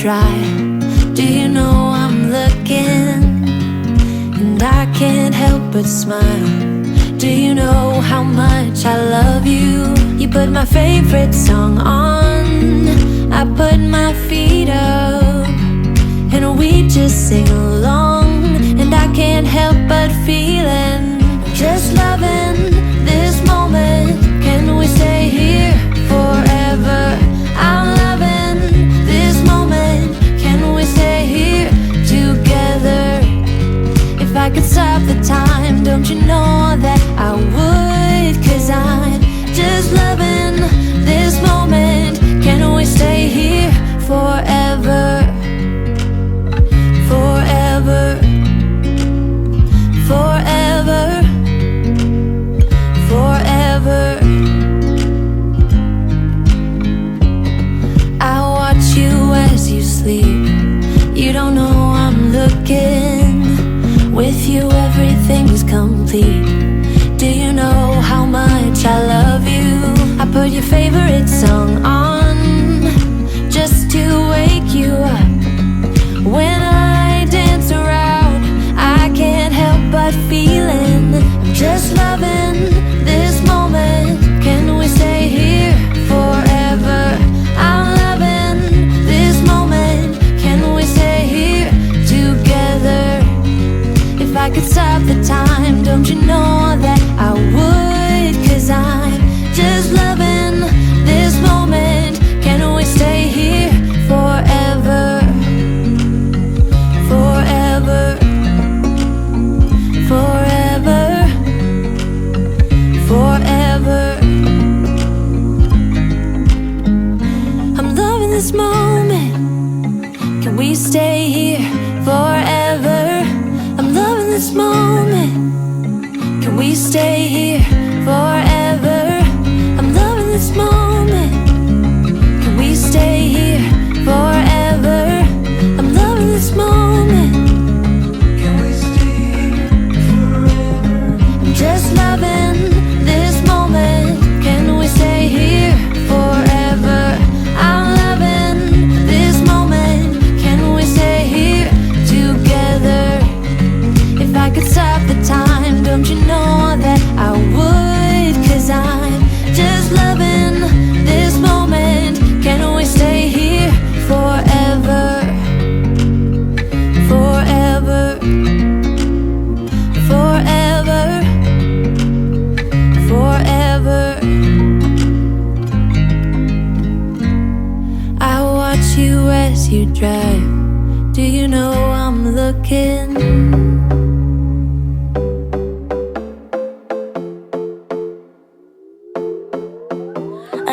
dry. Do you know I'm looking? And I can't help but smile. Do you know how much I love you? You put my favorite song on, I put my feet up, and we just sing along. And I can't help but feeling, just loving this moment. Can we stay here forever? I'm loving this moment. Can we stay here together? If I could stop the time, don't you know that I would? 'Cause I'm just loving this moment. Can we stay here forever? Forever. Forever. Forever. I watch you as you sleep. You don't know I'm looking. With you everything is complete. Do you know how much I love you? I put your favorite song on just to wake you up. When I dance around, I can't help but feeling, I'm just loving this moment. Can we stay here forever? I'm loving this moment. Can we stay here together? If I could stop the time, don't you know that I would? 'Cause I'm just loving this moment. Can we stay here forever? Forever. Forever. Forever. I'm loving this moment. Can we stay here forever? I'm loving this moment. Can we stay here forever? I'm loving this moment. Can we stay here forever? I'm loving this moment. Can we stay here forever? I'm just loving this moment. Can we stay here forever? I'm loving this moment. Can we stay here together? If I could stop the time, don't you know that I would? 'Cause I'm just loving this moment. Can we stay here forever? Forever. Forever. Forever. I watch you as you drive. Do you know I'm looking?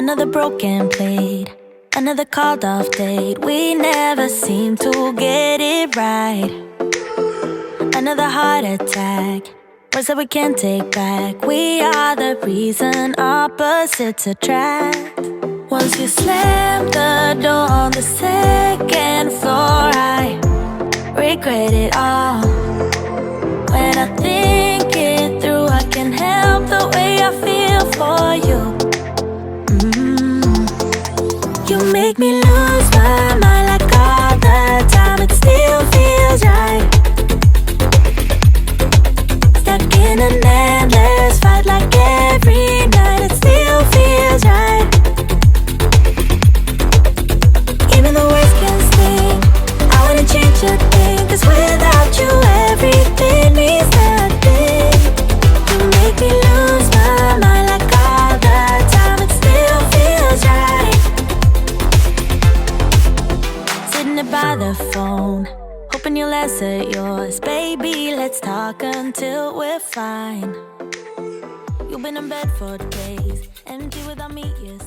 Another broken plate, another called off date. We never seem to get it right. Another heart attack, words that we can't take back. We are the reason opposites attract. Once you slam the door on the second floor, I regret it all. When I think it through, I can't help the way I feel for you. You make me lose my mind like all the time. It still feels right. Stuck in an endless fight like every night. It still feels right. Even the worst can sting. I wouldn't change a thing, 'cause without you everything means nothing. You make me lose my mind like all the time. It still feels right. Sitting there by the phone, hoping you'll answer yours. Baby, let's talk until we're fine. You've been in bed for days, empty without me, yes.